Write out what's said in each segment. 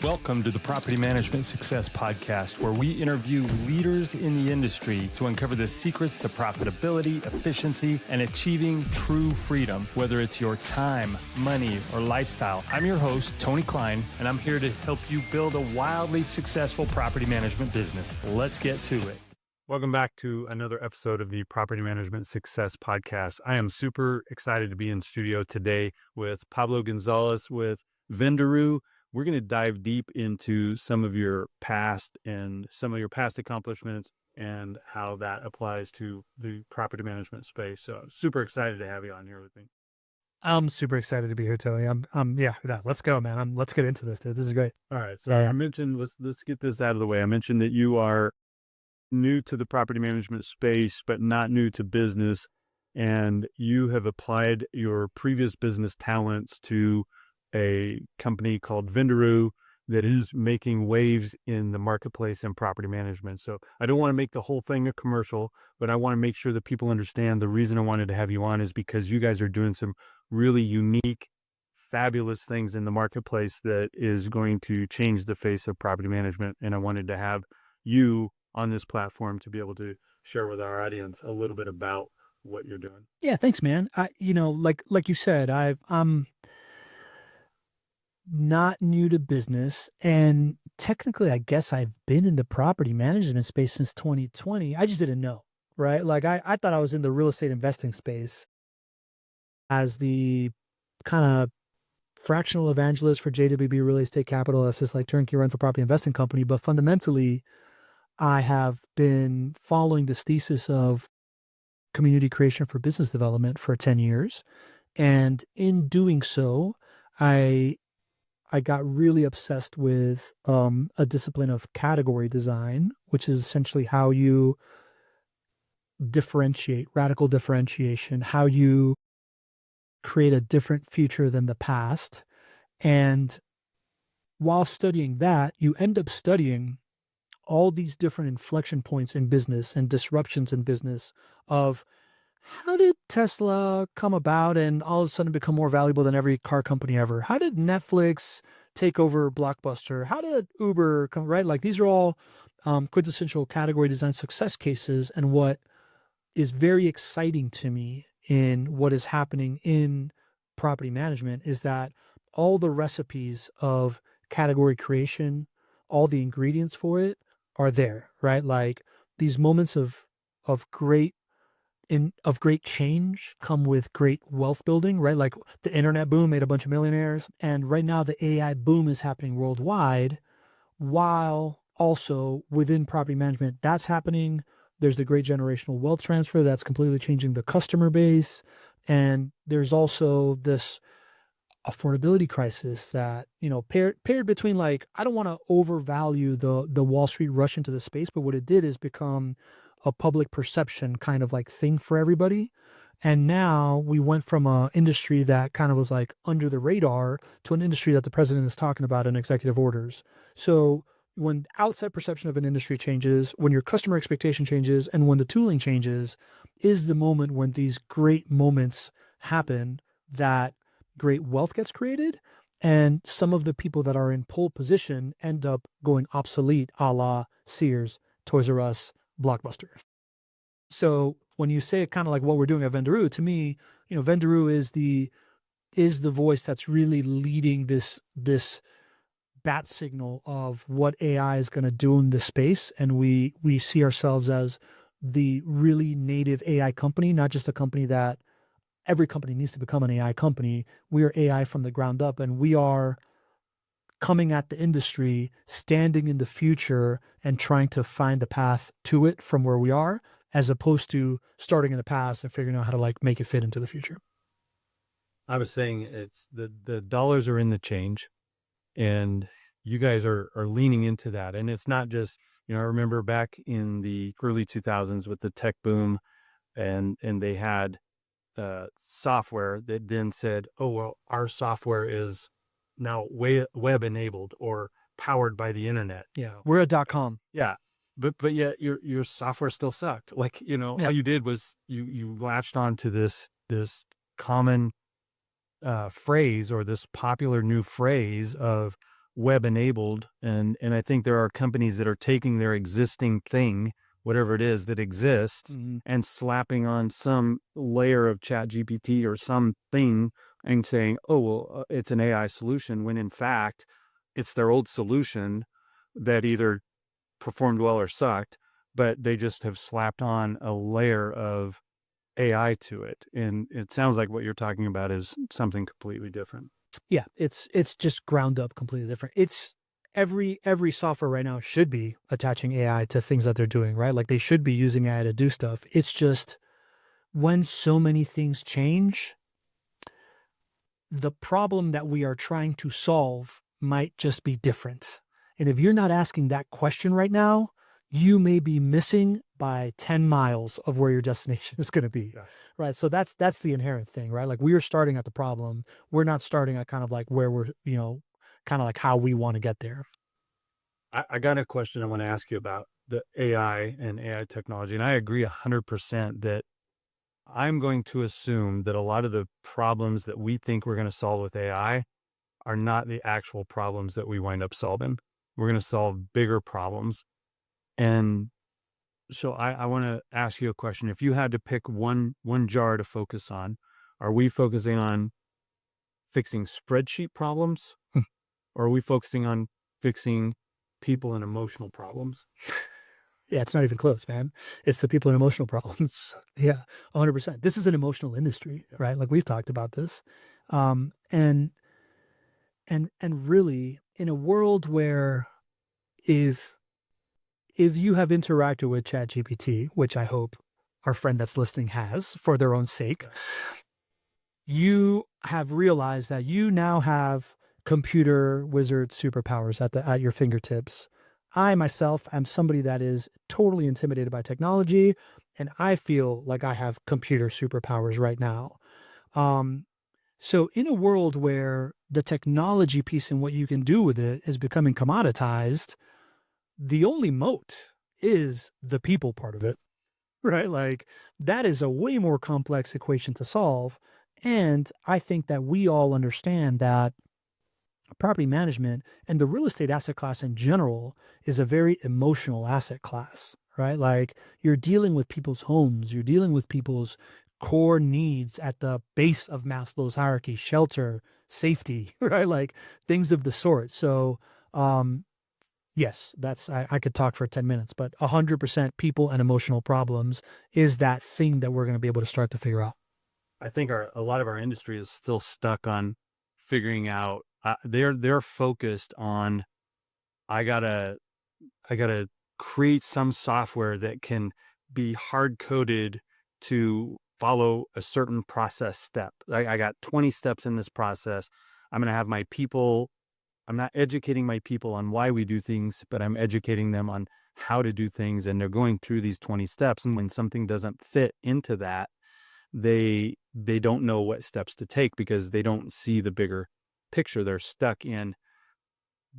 Welcome to the Property Management Success Podcast, where we interview leaders in the industry to uncover the secrets to profitability, efficiency, and achieving true freedom, whether it's your time, money, or lifestyle. I'm your host, Tony Klein, and I'm here to help you build a wildly successful property management business. Let's get to it. Welcome back to another episode of the Property Management Success Podcast. I am super excited to be in studio today with Pablo Gonzalez with Venderoo. We're going to dive deep into some of your past accomplishments and how that applies to the property management space. So I'm super excited to have you on here with me. I'm super excited to be here, Tony. Let's go, man. Let's get into this, dude. This is great. All right. So I mentioned, let's get this out of the way. I mentioned that you are new to the property management space, but not new to business. And you have applied your previous business talents to a company called Venderoo that is making waves in the marketplace and property management. So I don't want to make the whole thing a commercial, but I want to make sure that people understand the reason I wanted to have you on is because you guys are doing some really unique, fabulous things in the marketplace that is going to change the face of property management. And I wanted to have you on this platform to be able to share with our audience a little bit about what you're doing. Yeah, thanks, man. Like you said, I'm not new to business, and technically, I guess I've been in the property management space since 2020. I just didn't know, right? Like I thought I was in the real estate investing space as the kind of fractional evangelist for JWB Real Estate Capital. That's just like turnkey rental property investing company. But fundamentally, I have been following this thesis of community creation for business development for 10 years. And in doing so, I got really obsessed with a discipline of category design, which is essentially how you differentiate, radical differentiation, how you create a different future than the past. And while studying that, you end up studying all these different inflection points in business and disruptions in business of how did Tesla come about and all of a sudden become more valuable than every car company ever? How did Netflix take over Blockbuster? How did Uber come, right? Like these are all quintessential category design success cases. And what is very exciting to me in what is happening in property management is that all the recipes of category creation, all the ingredients for it are there, right? Like these moments of great change come with great wealth building, right? Like the internet boom made a bunch of millionaires. And right now the AI boom is happening worldwide, while also within property management, that's happening. There's the great generational wealth transfer that's completely changing the customer base. And there's also this affordability crisis that, paired between like, I don't want to overvalue the Wall Street rush into the space, but what it did is become a public perception kind of like thing for everybody. And now we went from an industry that kind of was like under the radar to an industry that the president is talking about in executive orders. So when outside perception of an industry changes, when your customer expectation changes, and when the tooling changes, is the moment when these great moments happen that great wealth gets created. And some of the people that are in pole position end up going obsolete, a la Sears, Toys R Us, Blockbuster. So when you say it kind of like what we're doing at Venderoo, to me, Venderoo is the voice that's really leading this bat signal of what AI is going to do in this space. And we see ourselves as the really native AI company, not just a company that every company needs to become an AI company. We are AI from the ground up, and we are coming at the industry, standing in the future and trying to find the path to it from where we are, as opposed to starting in the past and figuring out how to like make it fit into the future. I was saying it's the dollars are in the change, and you guys are leaning into that. And it's not just, I remember back in the early 2000s with the tech boom, and they had software that then said, oh, well, our software is now web enabled or powered by the internet. Yeah. We're a .com. Yeah. But yet your software still sucked. Like, all you did was you latched onto this common phrase, or this popular new phrase of, web enabled. And I think there are companies that are taking their existing thing, whatever it is that exists, and slapping on some layer of chat GPT or something and saying, oh, well, it's an AI solution, when in fact it's their old solution that either performed well or sucked, but they just have slapped on a layer of AI to it. And it sounds like what you're talking about is something completely different. Yeah, it's just ground up completely different. It's every software right now should be attaching AI to things that they're doing, right? Like they should be using AI to do stuff. It's just when so many things change, the problem that we are trying to solve might just be different. And if you're not asking that question right now, you may be missing by 10 miles of where your destination is going to be. Yeah. Right. So that's the inherent thing, right? Like we are starting at the problem. We're not starting at kind of like where we're, kind of like how we want to get there. I got a question I want to ask you about the AI and AI technology. And I agree 100% that I'm going to assume that a lot of the problems that we think we're going to solve with AI are not the actual problems that we wind up solving. We're going to solve bigger problems. And so I want to ask you a question. If you had to pick one jar to focus on, are we focusing on fixing spreadsheet problems, or are we focusing on fixing people and emotional problems? Yeah, it's not even close, man. It's the people and emotional problems. Yeah, 100%. This is an emotional industry, right? Like we've talked about this. And really in a world where if you have interacted with ChatGPT, which I hope our friend that's listening has for their own sake, you have realized that you now have computer wizard superpowers at your fingertips. I myself am somebody that is totally intimidated by technology, and I feel like I have computer superpowers right now. Um, so in a world where the technology piece and what you can do with it is becoming commoditized, the only moat is the people part of it, right? Like that is a way more complex equation to solve. And I think that we all understand that property management and the real estate asset class in general is a very emotional asset class, right? Like you're dealing with people's homes, you're dealing with people's core needs at the base of Maslow's hierarchy, shelter, safety, right? Like things of the sort. So, yes, I could talk for 10 minutes, but 100% people and emotional problems is that thing that we're going to be able to start to figure out. I think a lot of our industry is still stuck on figuring out. They're focused on I gotta create some software that can be hard coded to follow a certain process step. I got 20 steps in this process. I'm gonna have my people. I'm not educating my people on why we do things, but I'm educating them on how to do things, and they're going through these 20 steps. And when something doesn't fit into that, they don't know what steps to take because they don't see the bigger picture. They're stuck in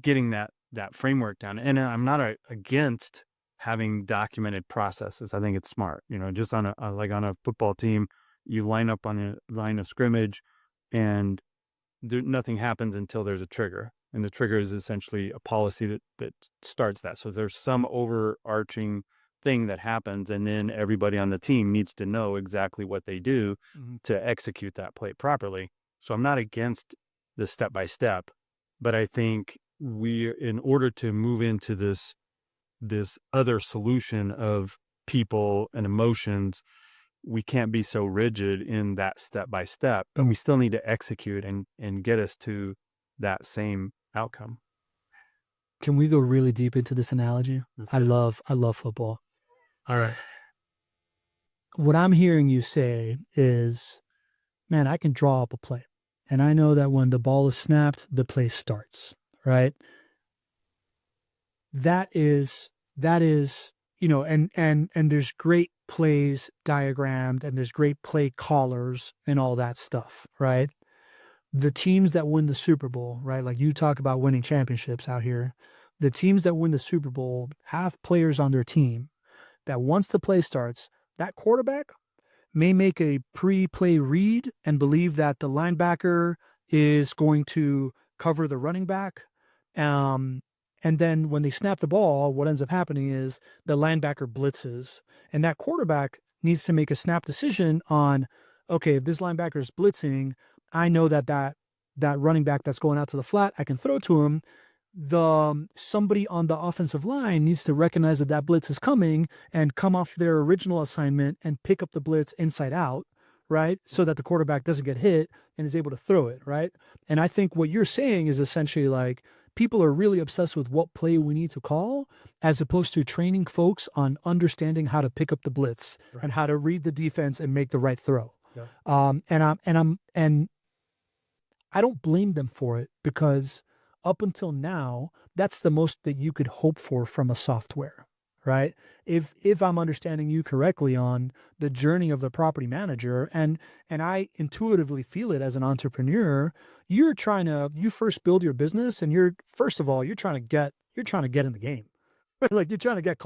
getting that framework down. And I'm not against having documented processes. I think it's smart. Just on like on a football team, you line up on a line of scrimmage, and nothing happens until there's a trigger. And the trigger is essentially a policy that starts that. So there's some overarching thing that happens, and then everybody on the team needs to know exactly what they do to execute that play properly. So I'm not against the step by step, but I think in order to move into this other solution of people and emotions, we can't be so rigid in that step by step, but we still need to execute and get us to that same outcome. Can we go really deep into this analogy? I love football. All right. What I'm hearing you say is, man, I can draw up a play. And I know that when the ball is snapped, the play starts, right? That is, and there's great plays diagrammed and there's great play callers and all that stuff, right? The teams that win the Super Bowl, right? Like you talk about winning championships out here. The teams that win the Super Bowl have players on their team that once the play starts, that quarterback may make a pre-play read and believe that the linebacker is going to cover the running back, Um, and then when they snap the ball, what ends up happening is the linebacker blitzes, and that quarterback needs to make a snap decision on, okay, if this linebacker is blitzing, I know that running back that's going out to the flat, I can throw to him. The somebody on the offensive line needs to recognize that that blitz is coming and come off their original assignment and pick up the blitz inside out, right? So that the quarterback doesn't get hit and is able to throw it, right? And I think what you're saying is essentially like people are really obsessed with what play we need to call as opposed to training folks on understanding how to pick up the blitz and how to read the defense and make the right throw. Yeah. And I don't blame them for it because up until now, that's the most that you could hope for from a software, right? If I'm understanding you correctly on the journey of the property manager, and I intuitively feel it as an entrepreneur, you first build your business, and first of all, you're trying to get in the game. Like you're trying to get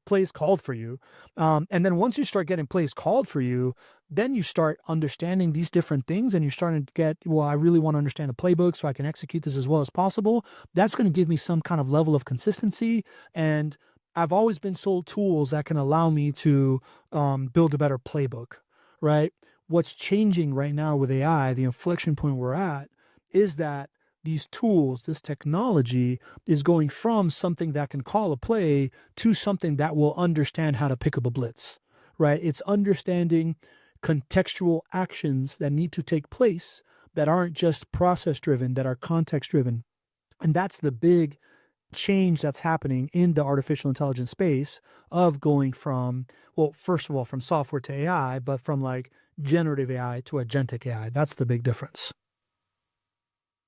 plays called for you. And then once you start getting plays called for you, then you start understanding these different things and you're starting to get, well, I really want to understand the playbook so I can execute this as well as possible. That's going to give me some kind of level of consistency. And I've always been sold tools that can allow me to build a better playbook, right? What's changing right now with AI, the inflection point we're at, is that these tools, this technology is going from something that can call a play to something that will understand how to pick up a blitz, right? It's understanding contextual actions that need to take place that aren't just process driven, that are context driven. And that's the big change that's happening in the artificial intelligence space of going from, well, first of all, from software to AI, but from like generative AI to agentic AI. That's the big difference.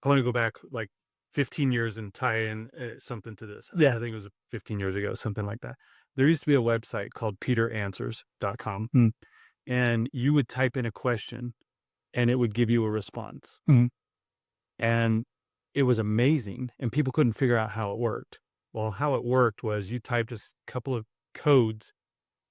I want to go back like 15 years and tie in something to this. Yeah. I think it was 15 years ago, something like that. There used to be a website called peteranswers.com, and you would type in a question and it would give you a response. And it was amazing, and people couldn't figure out how it worked. Well, how it worked was you typed a couple of codes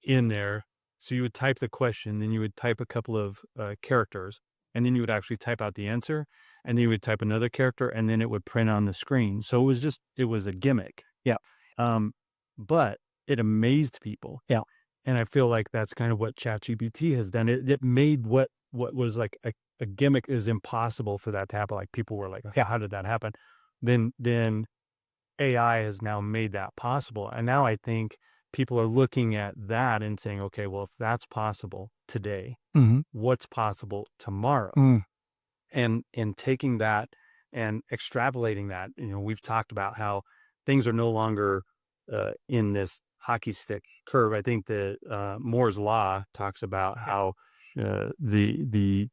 in there. So you would type the question, then you would type a couple of characters, and then you would actually type out the answer, and then you would type another character, and then it would print on the screen. So it was a gimmick. Yeah. But it amazed people. Yeah. And I feel like that's kind of what ChatGPT has done. It made what was like a gimmick is impossible for that to happen. Like people were like, how did that happen? Then AI has now made that possible. And now I think people are looking at that and saying, okay, well, if that's possible today, what's possible tomorrow? And taking that and extrapolating that, we've talked about how things are no longer in this hockey stick curve. I think that Moore's law talks about how the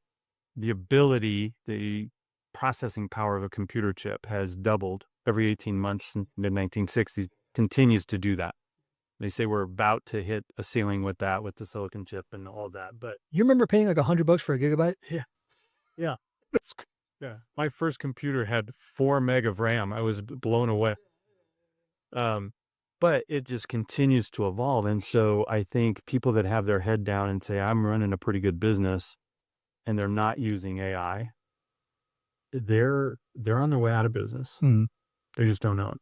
ability, the processing power of a computer chip has doubled every 18 months since the 1960s, continues to do that. They say we're about to hit a ceiling with that, with the silicon chip and all that. But you remember paying like $100 for a gigabyte? Yeah. Yeah. My first computer had 4 meg of RAM. I was blown away. But it just continues to evolve. And so I think people that have their head down and say, I'm running a pretty good business, and they're not using AI, they're on their way out of business. They just don't know it.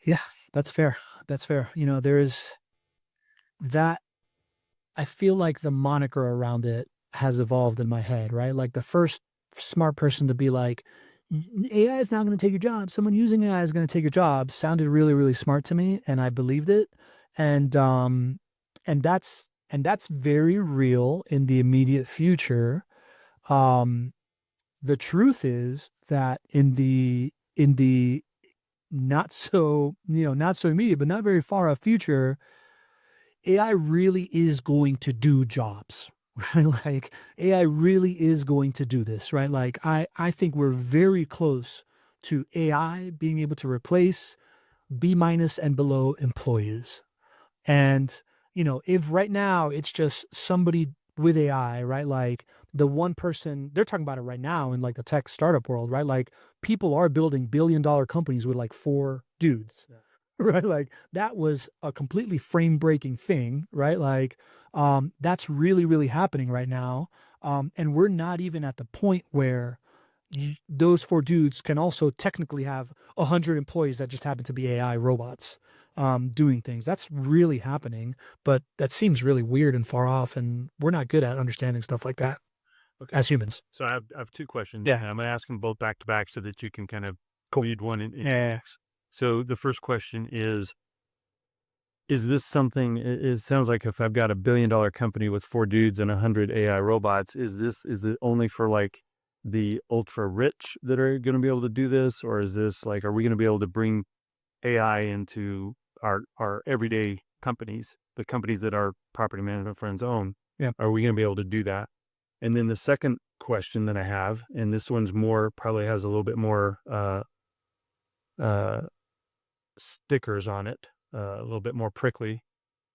Yeah, that's fair. That's fair. There is that. I feel like the moniker around it has evolved in my head, right? Like the first smart person to be like, AI is not going to take your job. Someone using AI is going to take your job sounded really, really smart to me, and I believed it. And that's very real in the immediate future. The truth is that in the not so immediate, but not very far off future, AI really is going to do jobs, right? Like AI really is going to do this, right? Like I think we're very close to AI being able to replace B- and below employees. And, if right now it's just somebody with AI, right? Like the one person, they're talking about it right now in like the tech startup world, right? Like people are building billion-dollar companies with like 4 dudes. Yeah. Right? Like that was a completely frame breaking thing, right? Like that's really, really happening right now. And we're not even at the point where those 4 dudes can also technically have 100 employees that just happen to be AI robots doing things. That's really happening, but that seems really weird and far off, and we're not good at understanding stuff like that as humans. So I have two questions. Yeah. And I'm going to ask them both back to back so that you can kind of Cool. lead one in. Yeah. So the first question is this something, it sounds like if I've got $1 billion company with 4 dudes and 100 AI robots, is it only for like the ultra rich that are going to be able to do this? Or is this like, are we going to be able to bring AI into our everyday companies, the companies that our property management friends own? Yeah. Are we going to be able to do that? And then the second question that I have, and this one's probably has a little bit more stickers on it, a little bit more prickly.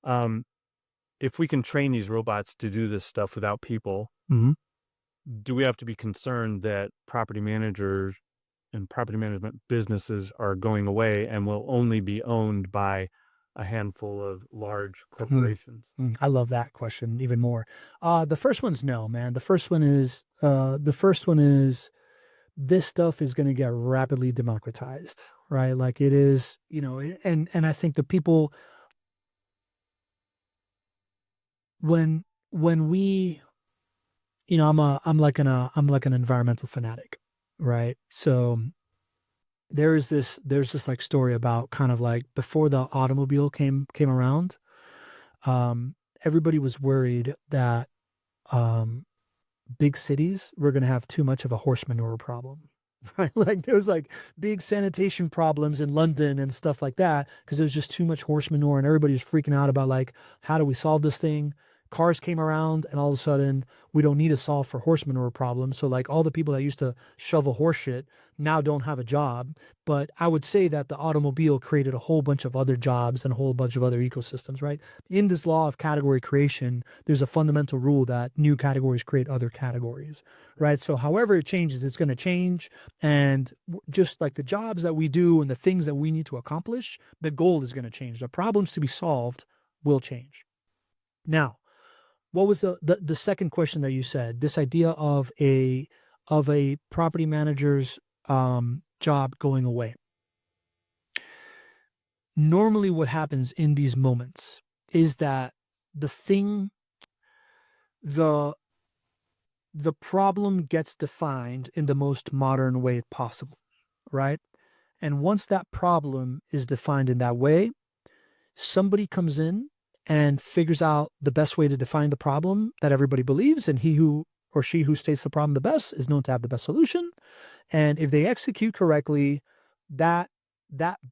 If we can train these robots to do this stuff without people, Mm-hmm. do we have to be concerned that property managers and property management businesses are going away and will only be owned by a handful of large corporations? I love that question even more. The first one's no, man. The first one is this stuff is going to get rapidly democratized, right? Like it is, and I think the people when we, I'm like an environmental fanatic, right? So there's this like story about kind of like before the automobile came around, everybody was worried that big cities were going to have too much of a horse manure problem. Right, like there was like big sanitation problems in London and stuff like that because there was just too much horse manure, and everybody was freaking out about like, how do we solve this thing? Cars came around, and all of a sudden we don't need to solve for horse manure problems. So like all the people that used to shovel horse shit now don't have a job. But I would say that the automobile created a whole bunch of other jobs and a whole bunch of other ecosystems. Right, in this law of category creation, there's a fundamental rule that new categories create other categories. Right, so however it changes, it's going to change. And just like the jobs that we do and the things that we need to accomplish, the goal is going to change. The problems to be solved will change. Now, what was the second question that you said? This idea of a property manager's job going away. Normally what happens in these moments is that the problem gets defined in the most modern way possible, right? And once that problem is defined in that way, somebody comes in and figures out the best way to define the problem that everybody believes, and he who or she who states the problem the best is known to have the best solution. And if they execute correctly, that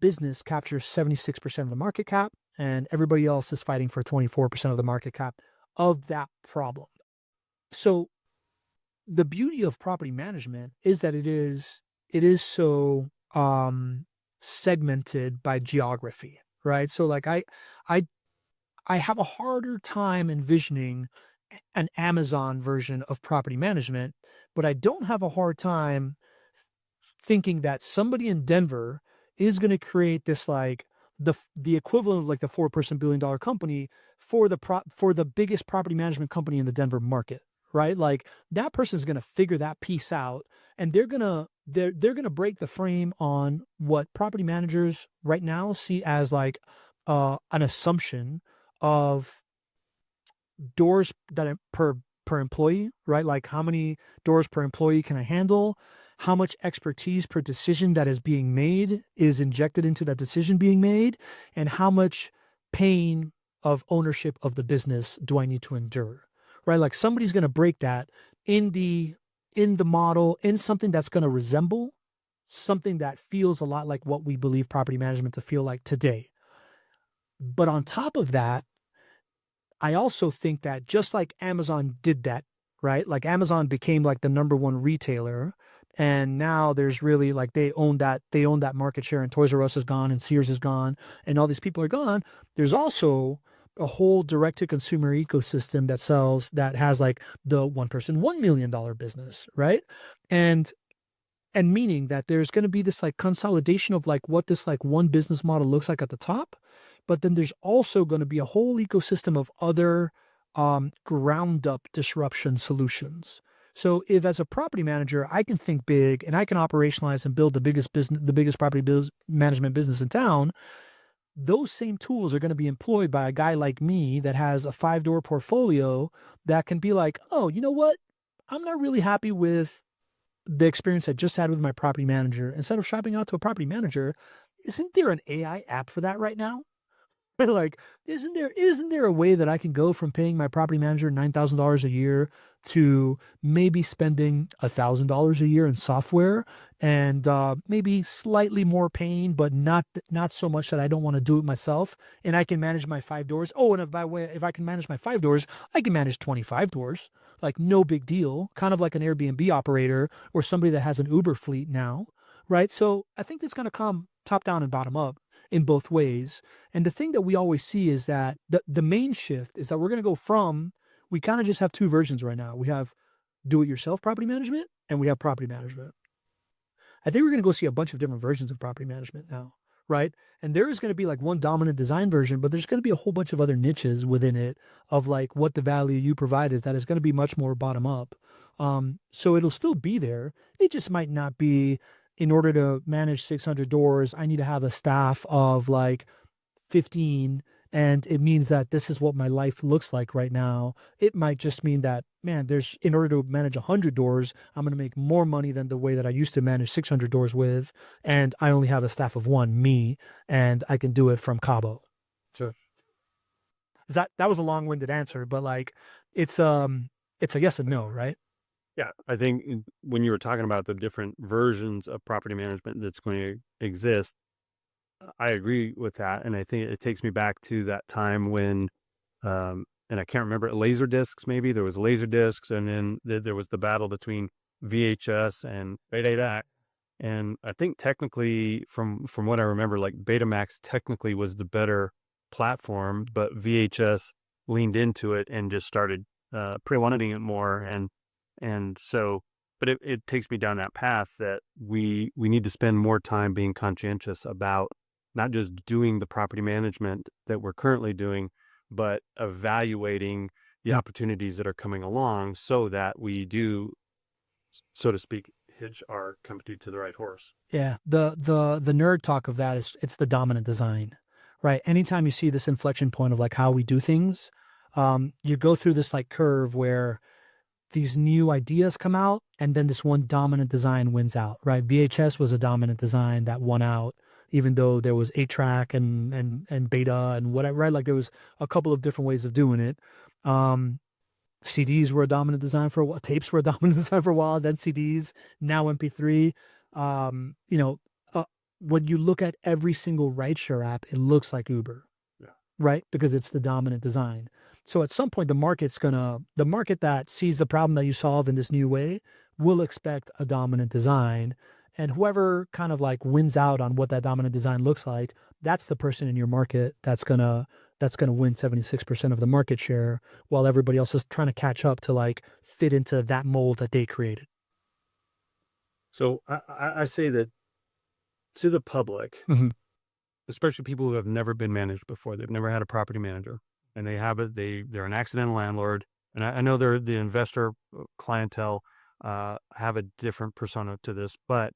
business captures 76% of the market cap, and everybody else is fighting for 24% of the market cap of that problem. So the beauty of property management is that it is so segmented by geography, right? So like I have a harder time envisioning an Amazon version of property management, but I don't have a hard time thinking that somebody in Denver is going to create this like the equivalent of like the 4-person $1 billion company for the biggest property management company in the Denver market, right? Like that person is going to figure that piece out, and they're going to break the frame on what property managers right now see as like an assumption of doors that per employee, right? Like how many doors per employee can I handle? How much expertise per decision that is being made is injected into that decision being made, and how much pain of ownership of the business do I need to endure, right? Like somebody's going to break that in the model, in something that's going to resemble something that feels a lot like what we believe property management to feel like today. But on top of that, I also think that just like Amazon did that, right? Like Amazon became like the number one retailer, and now there's really like they own that market share, and Toys R Us is gone and Sears is gone and all these people are gone. There's also a whole direct to consumer ecosystem that has like the one person $1 million business, right? And meaning that there's going to be this like consolidation of like what this like one business model looks like at the top, but then there's also going to be a whole ecosystem of other ground up disruption solutions. So if as a property manager, I can think big and I can operationalize and build the biggest management business in town, those same tools are going to be employed by a guy like me that has a 5-door portfolio that can be like, oh, you know what? I'm not really happy with the experience I just had with my property manager. Instead of shopping out to a property manager, isn't there an AI app for that right now? Like, isn't there a way that I can go from paying my property manager $9,000 a year to maybe spending $1,000 a year in software and maybe slightly more pain, but not so much that I don't want to do it myself, and I can manage my 5 doors. Oh, and if I can manage my 5 doors, I can manage 25 doors. Like no big deal, kind of like an Airbnb operator or somebody that has an Uber fleet now, right? So I think it's going to come top down and bottom up in both ways. And the thing that we always see is that the main shift is that we're going to go from, we kind of just have two versions right now. We have do it yourself property management and we have property management. I think we're going to go see a bunch of different versions of property management now, right? And there is going to be like one dominant design version, but there's going to be a whole bunch of other niches within it of like what the value you provide is that is going to be much more bottom up. So it'll still be there. It just might not be, in order to manage 600 doors, I need to have a staff of like 15, and it means that this is what my life looks like right now. It might just mean that, man, in order to manage 100 doors, I'm going to make more money than the way that I used to manage 600 doors with, and I only have a staff of one, me, and I can do it from Cabo. Sure. That was a long-winded answer, but like it's a yes and no, right? Yeah, I think when you were talking about the different versions of property management that's going to exist, I agree with that. And I think it takes me back to that time when, and I can't remember, laser discs, maybe there was laser discs, and then there was the battle between VHS and Betamax. And I think technically from what I remember, like Betamax technically was the better platform, but VHS leaned into it and just started prewanting it more. And so, but it takes me down that path that we need to spend more time being conscientious about not just doing the property management that we're currently doing, but evaluating the opportunities that are coming along so that we do, so to speak, hitch our company to the right horse. Yeah. The nerd talk of that is it's the dominant design, right? Anytime you see this inflection point of like how we do things, you go through this like curve where these new ideas come out and then this one dominant design wins out, right? VHS was a dominant design that won out, even though there was 8-track and beta and whatever, right? Like there was a couple of different ways of doing it. CDs were a dominant design for a while, tapes were a dominant design for a while, then CDs, now MP3. When you look at every single rideshare app, it looks like Uber, right? Because it's the dominant design. So at some point, the market that sees the problem that you solve in this new way will expect a dominant design. And whoever kind of like wins out on what that dominant design looks like, that's the person in your market that's gonna win 76% of the market share, while everybody else is trying to catch up to like fit into that mold that they created. So I say that to the public, especially people who have never been managed before, they've never had a property manager, and they're an accidental landlord. And I know they're the investor clientele have a different persona to this, but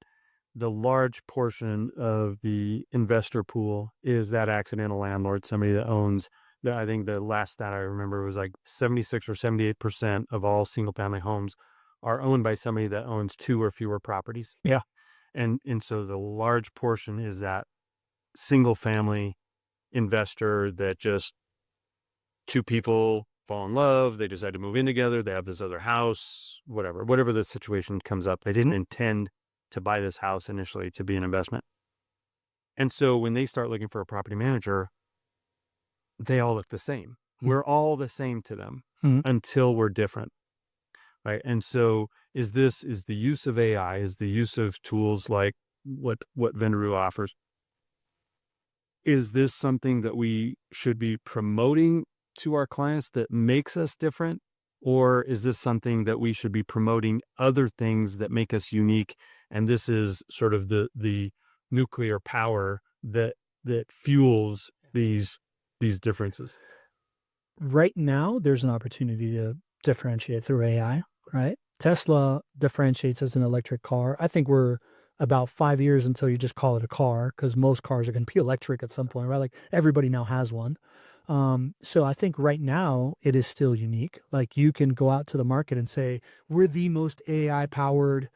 the large portion of the investor pool is that accidental landlord, somebody that owns, I think the last stat I remember was like 76 or 78% of all single family homes are owned by somebody that owns 2 or fewer properties. Yeah. And so the large portion is that single family investor that just 2 people fall in love, they decide to move in together, they have this other house, whatever the situation comes up. They didn't intend to buy this house initially to be an investment. And so when they start looking for a property manager, they all look the same. We're all the same to them until we're different. Right. And so is the use of AI, is the use of tools like what Venru offers, is this something that we should be promoting to our clients that makes us different? Or is this something that we should be promoting other things that make us unique? And this is sort of the nuclear power that fuels these differences. Right now, there's an opportunity to differentiate through AI, right? Tesla differentiates as an electric car. I think we're about 5 years until you just call it a car, because most cars are going to be electric at some point, right? Like everybody now has one. So I think right now it is still unique. Like you can go out to the market and say, we're the most AI powered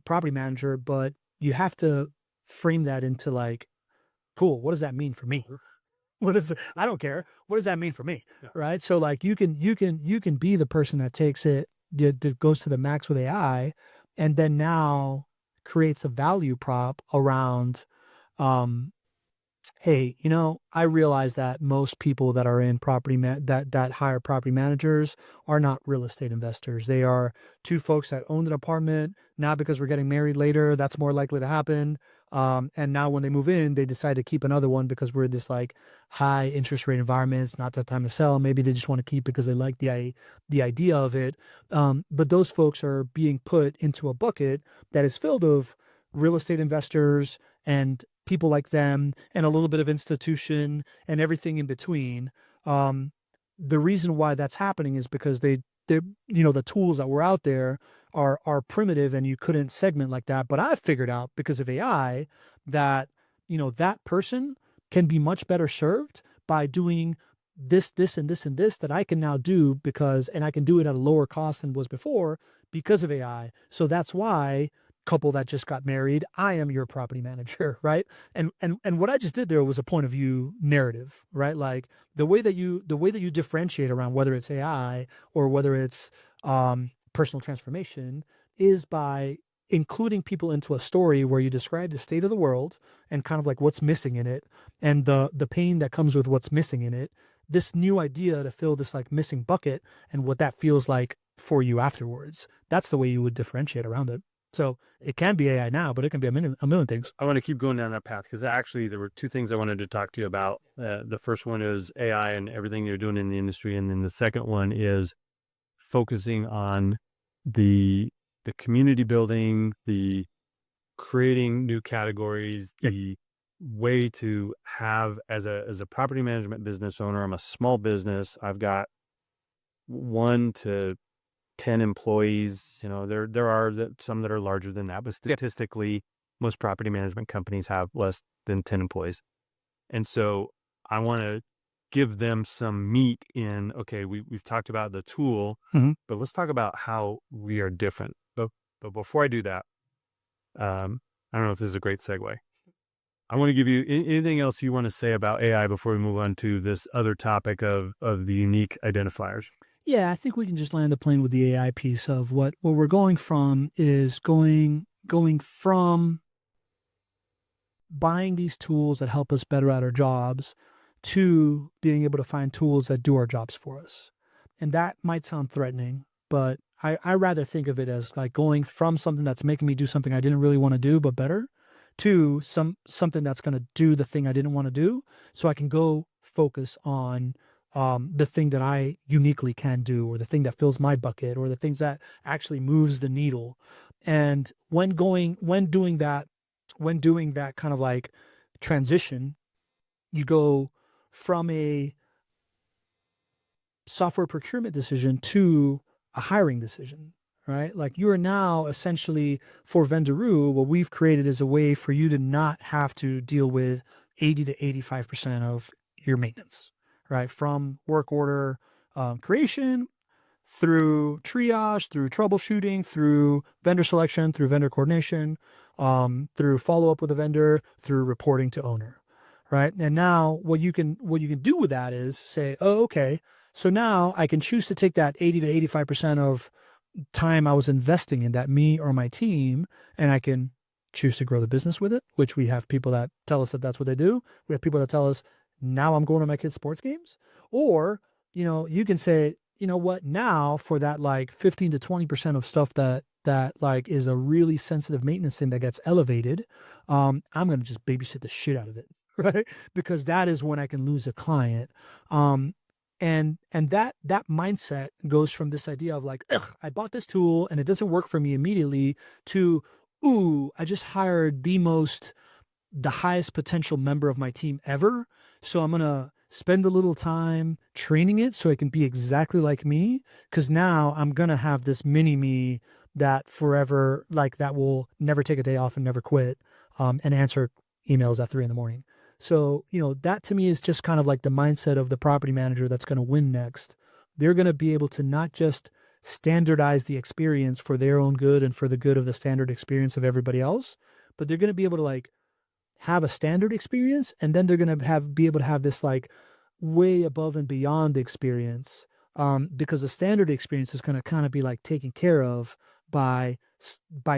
property manager, but you have to frame that into like, cool, what does that mean for me? What is it? I don't care. What does that mean for me? Yeah. Right. So like you can be the person that takes it, that goes to the max with AI, and then now creates a value prop around, um, hey, I realize that most people that are in that hire property managers are not real estate investors. They are two folks that owned an apartment. Now, because we're getting married later, that's more likely to happen. And now when they move in, they decide to keep another one because we're in this like high interest rate environment. It's not that time to sell. Maybe they just want to keep because they like the idea of it. But those folks are being put into a bucket that is filled of real estate investors and people like them, and a little bit of institution and everything in between. The reason why that's happening is because the tools that were out there are primitive, and you couldn't segment like that. But I've figured out, because of AI, that that person can be much better served by doing this and this and this that I can now do, and I can do it at a lower cost than was before because of AI. So that's why, couple that just got married, I am your property manager, right? And what I just did there was a point of view narrative, right? Like the way that you differentiate around whether it's AI or whether it's personal transformation is by including people into a story where you describe the state of the world and kind of like what's missing in it, and the pain that comes with what's missing in it, this new idea to fill this like missing bucket, and what that feels like for you afterwards. That's the way you would differentiate around it. So it can be AI now, but it can be a million things. I want to keep going down that path because actually there were two things I wanted to talk to you about. The first one is AI and everything you're doing in the industry. And then the second one is focusing on the community building, the creating new categories, the way to have as a property management business owner. I'm a small business. I've got 1 to 10 employees. There are some that are larger than that, but statistically, most property management companies have less than 10 employees. And so I want to give them some meat in, okay, we've talked about the tool, but let's talk about how we are different. But before I do that, I don't know if this is a great segue. I want to give you anything else you want to say about AI before we move on to this other topic of the unique identifiers. Yeah, I think we can just land the plane with the AI piece of what we're going from is going from buying these tools that help us better at our jobs to being able to find tools that do our jobs for us. And that might sound threatening, but I rather think of it as like going from something that's making me do something I didn't really want to do, but better, to something that's going to do the thing I didn't want to do, so I can go focus on the thing that I uniquely can do, or the thing that fills my bucket, or the things that actually moves the needle. And when doing that kind of like transition, you go from a software procurement decision to a hiring decision, right? Like you are now essentially, for Vendaroo, what we've created is a way for you to not have to deal with 80 to 85% of your maintenance, right? From work order creation, through triage, through troubleshooting, through vendor selection, through vendor coordination, through follow-up with a vendor, through reporting to owner, right? And now what you can do with that is say, oh, okay, so now I can choose to take that 80 to 85% of time I was investing in that, me or my team, and I can choose to grow the business with it, which we have people that tell us that that's what they do. We have people that tell us, now I'm going to my kids' sports games. Or, you can say, you know what, now for that like 15 to 20% of stuff that like is a really sensitive maintenance thing that gets elevated, I'm going to just babysit the shit out of it, right? Because that is when I can lose a client. And that mindset goes from this idea of like, ugh, I bought this tool and it doesn't work for me immediately, to, ooh, I just hired the highest potential member of my team ever. So I'm going to spend a little time training it so it can be exactly like me. Cause now I'm going to have this mini me that forever, like that will never take a day off and never quit, and answer emails at 3 a.m. So, that to me is just kind of like the mindset of the property manager that's going to win next. They're going to be able to not just standardize the experience for their own good and for the good of the standard experience of everybody else, but they're going to be able to like have a standard experience, and then they're going to be able to have this like way above and beyond experience, because the standard experience is going to kind of be like taken care of by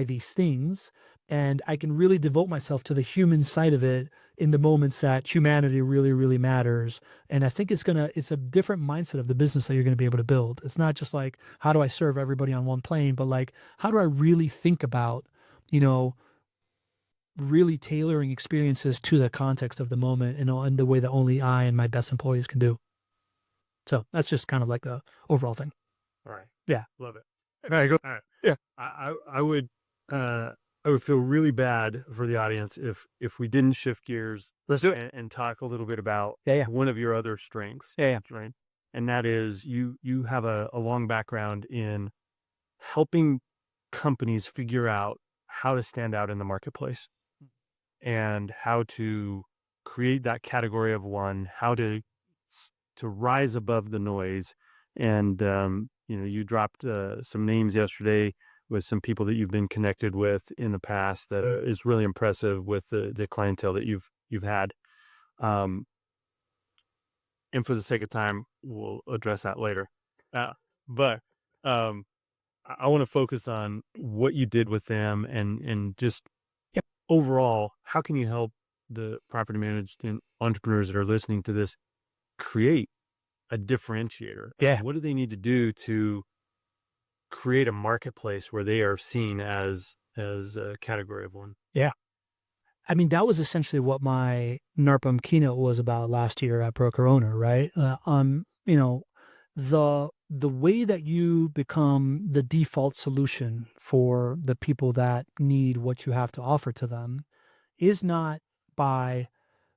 these things, and I can really devote myself to the human side of it in the moments that humanity really really matters. And I think it's a different mindset of the business that you're going to be able to build. It's not just like, how do I serve everybody on one plane, but like, how do I really think about, you know really tailoring experiences to the context of the moment, in the way that only I and my best employees can do. So that's just kind of like the overall thing. All right. Yeah. Love it. All right, go. All right. Yeah. I would feel really bad for the audience if we didn't shift gears. Let's do it. And talk a little bit about Yeah. one of your other strengths. Yeah. Right. And that is you have a long background in helping companies figure out how to stand out in the marketplace and how to create that category of one, how to rise above the noise. And, you dropped some names yesterday with some people that you've been connected with in the past that is really impressive with the clientele that you've had. And for the sake of time, we'll address that later. But I want to focus on what you did with them and just overall, how can you help the property management entrepreneurs that are listening to this create a differentiator? Yeah. What do they need to do to create a marketplace where they are seen as a category of one? Yeah. I mean, that was essentially what my NARPM keynote was about last year at Broker Owner, right? The way that you become the default solution for the people that need what you have to offer to them is not by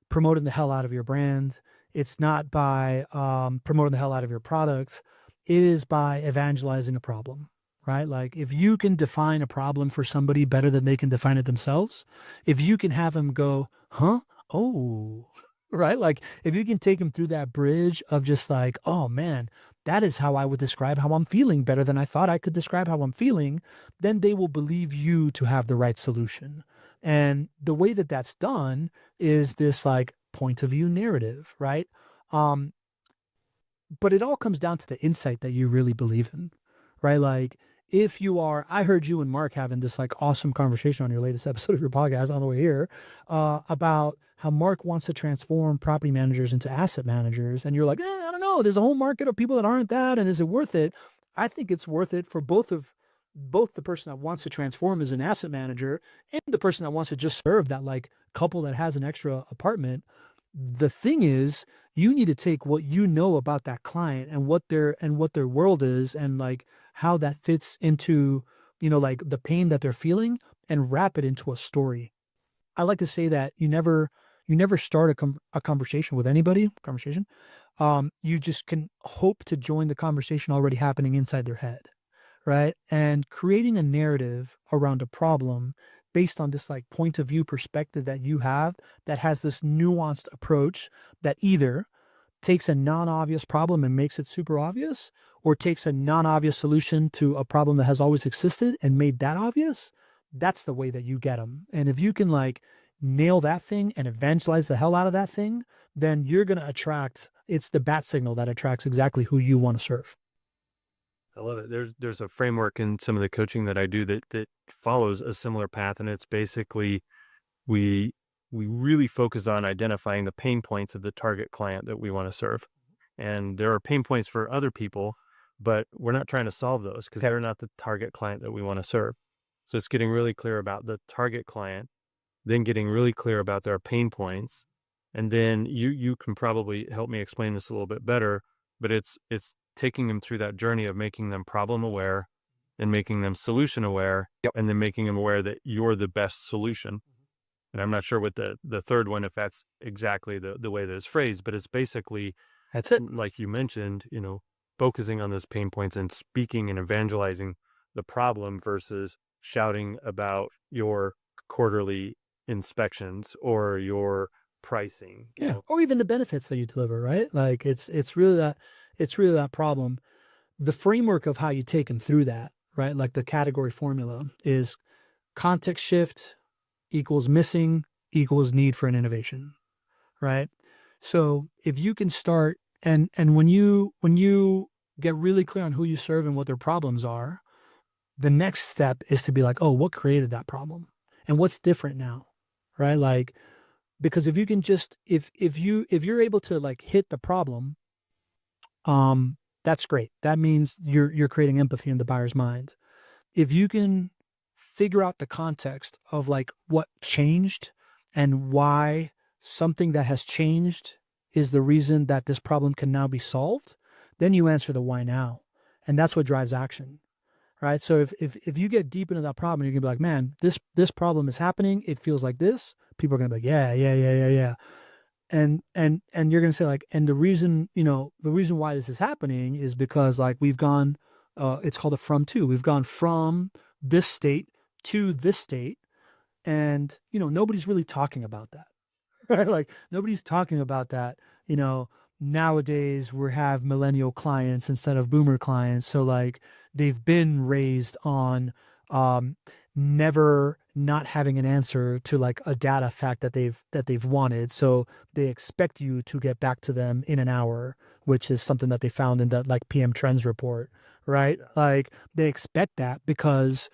promoting the hell out of your brand. It's not by promoting the hell out of your product. It is by evangelizing a problem, right? Like, if you can define a problem for somebody better than they can define it themselves, if you can have them go, huh? Oh, right? Like, if you can take them through that bridge of just like, oh man, that is how I would describe how I'm feeling better than I thought I could describe how I'm feeling, then they will believe you to have the right solution. And the way that that's done is this like point of view narrative, right? But it all comes down to the insight that you really believe in, right? Like, if you are, I heard you and Mark having this like awesome conversation on your latest episode of your podcast on the way here, about how Mark wants to transform property managers into asset managers. And you're like, I don't know, there's a whole market of people that aren't that. And is it worth it? I think it's worth it for both the person that wants to transform as an asset manager and the person that wants to just serve that like couple that has an extra apartment. The thing is, you need to take what you know about that client and what their world is, and like how that fits into, like the pain that they're feeling, and wrap it into a story. I like to say that you never start a conversation with anybody. You just can hope to join the conversation already happening inside their head, right? And creating a narrative around a problem based on this like point of view perspective that you have, that has this nuanced approach that either takes a non-obvious problem and makes it super obvious, or takes a non-obvious solution to a problem that has always existed and made that obvious. That's the way that you get them. And if you can like nail that thing and evangelize the hell out of that thing, then you're going to attract, it's the bat signal that attracts exactly who you want to serve. I love it. There's a framework in some of the coaching that I do that follows a similar path, and it's basically we really focus on identifying the pain points of the target client that we want to serve. And there are pain points for other people, but we're not trying to solve those because they're not the target client that we want to serve. So it's getting really clear about the target client, then getting really clear about their pain points. And then you can probably help me explain this a little bit better, but it's taking them through that journey of making them problem aware and making them solution aware, and then making them aware that you're the best solution. And I'm not sure what the third one, if that's exactly the way that it's phrased, but it's basically, That's it. like you mentioned, focusing on those pain points and speaking and evangelizing the problem versus shouting about your quarterly inspections or your pricing. You know? Or even the benefits that you deliver, right? Like it's really that problem. The framework of how you take them through that, right? Like the category formula is context shift equals missing equals need for an innovation, right? So if you can start and when you get really clear on who you serve and what their problems are, the next step is to be like, oh, what created that problem and what's different now, right? Like, because if you can just if you're able to like hit the problem, that's great. That means you're creating empathy in the buyer's mind. If you can figure out the context of like what changed and why something that has changed is the reason that this problem can now be solved, then you answer the why now. And that's what drives action. Right. So if you get deep into that problem, you're gonna be like, man, this problem is happening. It feels like this. People are gonna be like, yeah. And you're gonna say like, and the reason why this is happening is because like we've gone, it's called a from to. We've gone from this state to this state, and nobody's really talking about that. Right? Like nobody's talking about that. Nowadays we have millennial clients instead of boomer clients. So like they've been raised on never not having an answer to like a data fact that they've wanted. So they expect you to get back to them in an hour, which is something that they found in that like PM trends report, right? Like they expect that because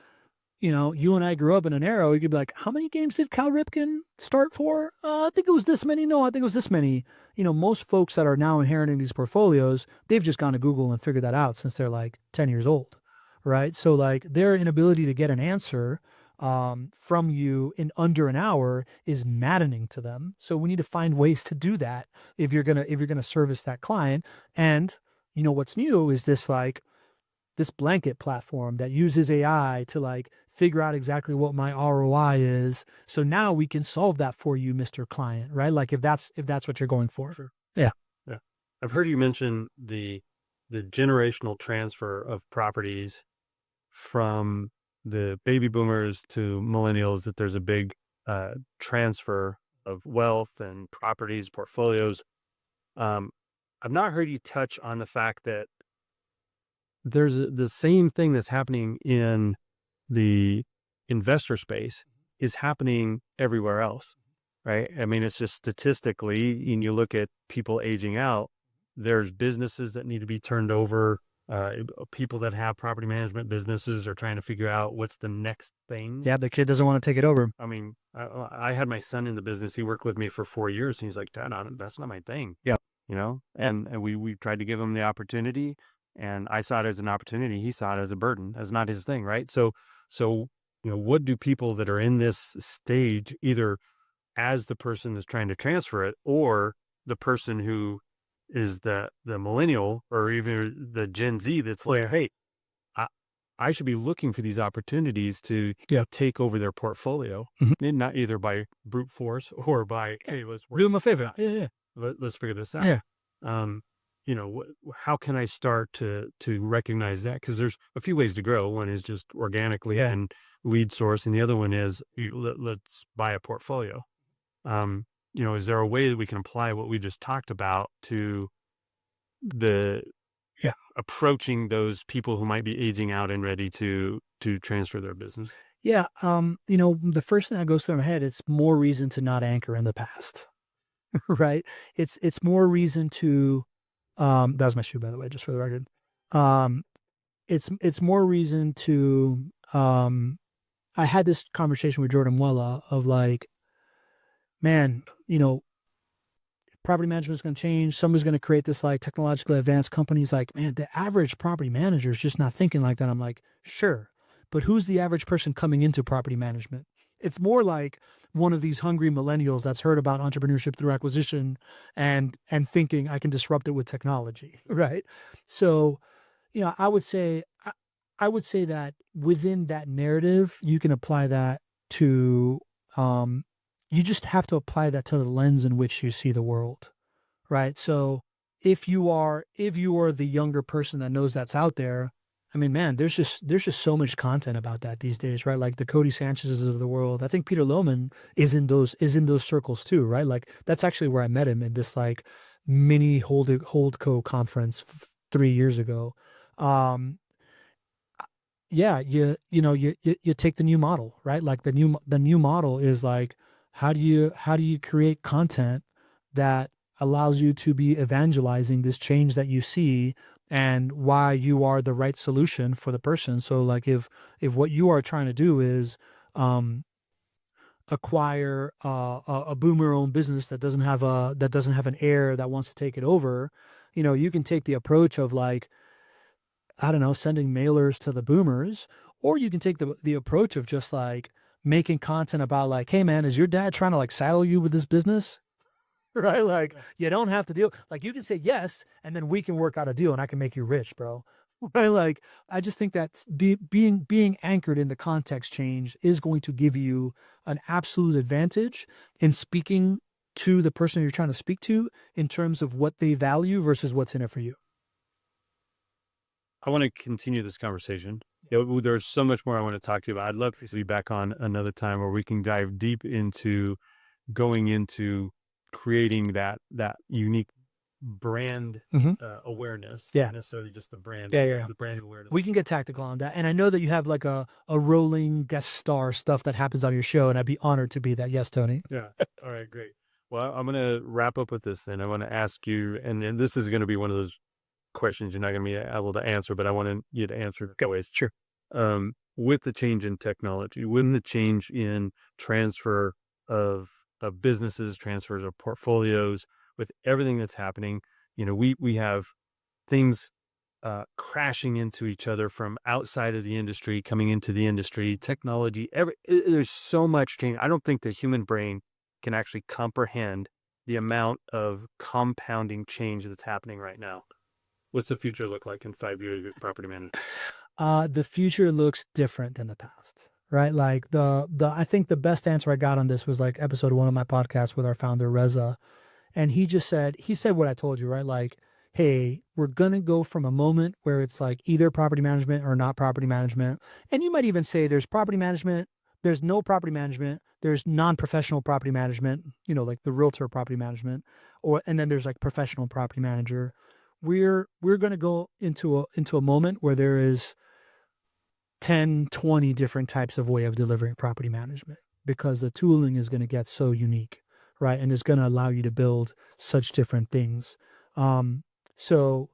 you and I grew up in an era where you could be like, how many games did Cal Ripken start for? I think it was this many. No, I think it was this many. Most folks that are now inheriting these portfolios, they've just gone to Google and figured that out since they're like 10 years old, right? So like their inability to get an answer from you in under an hour is maddening to them. So we need to find ways to do that if you're gonna service that client. And what's new is this blanket platform that uses AI to like figure out exactly what my ROI is. So now we can solve that for you, Mr. Client, right? Like if that's what you're going for. Sure. Yeah. Yeah. I've heard you mention the generational transfer of properties from the baby boomers to millennials, that there's a big transfer of wealth and properties, portfolios. I've not heard you touch on the fact that there's the same thing that's happening in the investor space is happening everywhere else, right? I mean, it's just statistically, and you look at people aging out, there's businesses that need to be turned over. People that have property management businesses are trying to figure out what's the next thing. Yeah, the kid doesn't want to take it over. I mean, I had my son in the business. He worked with me for 4 years, and he's like, Dad, that's not my thing. Yeah. And we tried to give him the opportunity, and I saw it as an opportunity. He saw it as a burden, as not his thing, right? So what do people that are in this stage, either as the person that's trying to transfer it or the person who is the millennial or even the Gen Z that's like, hey, I should be looking for these opportunities to take over their portfolio, and not either by brute force or by, hey, let's work. Do them a favor. Yeah. Let's figure this out. Yeah. How can I start to recognize that? Because there's a few ways to grow. One is just organically and lead source, and the other one is let's buy a portfolio. Is there a way that we can apply what we just talked about to the approaching those people who might be aging out and ready to transfer their business? Yeah. The first thing that goes through my head, it's more reason to not anchor in the past. Right? It's more reason to that was my shoe, by the way, just for the record. It's more reason to I had this conversation with Jordan Wella of like, man, property management is going to change. Somebody's going to create this like technologically advanced companies. Like, man, the average property manager is just not thinking like that. I'm like, sure, but who's the average person coming into property management? It's more like one of these hungry millennials that's heard about entrepreneurship through acquisition and thinking I can disrupt it with technology, right? So, I would say that within that narrative, you can apply that to, you just have to apply that to the lens in which you see the world, right? So if you are the younger person that knows that's out there, I mean, man, there's just so much content about that these days, right? Like the Cody Sanchez's of the world. I think Peter Lohman is in those circles too, right? Like that's actually where I met him, in this like mini Holdco conference 3 years ago. Um, yeah, you take the new model, right? Like the new model is like, how do you create content that allows you to be evangelizing this change that you see, and why you are the right solution for the person. So like if what you are trying to do is um acquire a boomer owned business that doesn't have an heir that wants to take it over, you can take the approach of like, I don't know, sending mailers to the boomers, or you can take the approach of just like making content about like, hey man, is your dad trying to like saddle you with this business? Right? Like you don't have to deal. Like you can say yes, and then we can work out a deal, and I can make you rich, bro. Right? Like I just think that being anchored in the context change is going to give you an absolute advantage in speaking to the person you're trying to speak to in terms of what they value versus what's in it for you. I want to continue this conversation. There's so much more I want to talk to you about. I'd love to be back on another time where we can dive deep into going into creating that unique brand awareness. Yeah. Not necessarily just the brand. Yeah. The brand awareness. We can get tactical on that. And I know that you have like a rolling guest star stuff that happens on your show, and I'd be honored to be that. Yes, Tony. Yeah. All right, great. Well, I'm going to wrap up with this then. I want to ask you, and this is going to be one of those questions you're not going to be able to answer, but I want you to answer it ways. Sure. With the change in technology, with the change in transfer of businesses, transfers of portfolios, with everything that's happening, we have things crashing into each other from outside of the industry, coming into the industry, technology, there's so much change. I don't think the human brain can actually comprehend the amount of compounding change that's happening right now. What's the future look like in 5 years of property management? The future looks different than the past, right? Like I think the best answer I got on this was like episode 1 of my podcast with our founder, Reza. And he said what I told you, right? Like, hey, we're going to go from a moment where it's like either property management or not property management. And you might even say there's property management, there's no property management, there's non-professional property management, like the realtor property management, and then there's like professional property manager. We're going to go into a moment where there is 10, 20 different types of way of delivering property management, because the tooling is going to get so unique, right? And it's going to allow you to build such different things. So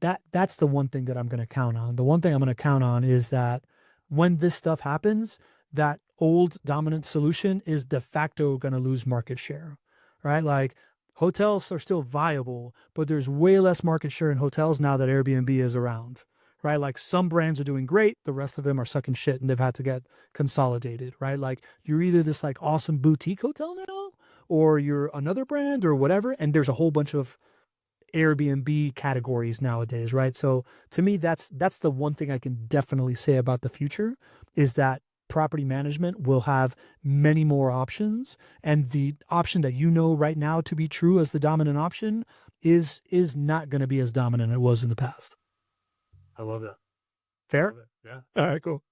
that's the one thing that I'm going to count on. The one thing I'm going to count on is that when this stuff happens, that old dominant solution is de facto going to lose market share, right? Like hotels are still viable, but there's way less market share in hotels now that Airbnb is around, right? Like some brands are doing great, the rest of them are sucking shit, and they've had to get consolidated, right? Like you're either this like awesome boutique hotel now, or you're another brand or whatever. And there's a whole bunch of Airbnb categories nowadays, right? So to me, that's the one thing I can definitely say about the future, is that property management will have many more options, and the option that right now to be true as the dominant option is not going to be as dominant as it was in the past. I love that. Fair? Yeah. All right, cool.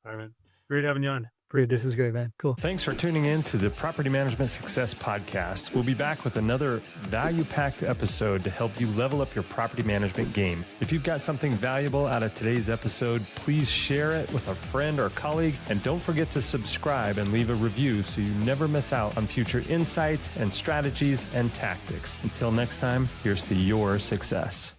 All right, man. Great having you on. Great. This is great, man. Cool. Thanks for tuning in to the Property Management Success Podcast. We'll be back with another value-packed episode to help you level up your property management game. If you've got something valuable out of today's episode, please share it with a friend or colleague, and don't forget to subscribe and leave a review so you never miss out on future insights and strategies and tactics. Until next time, here's to your success.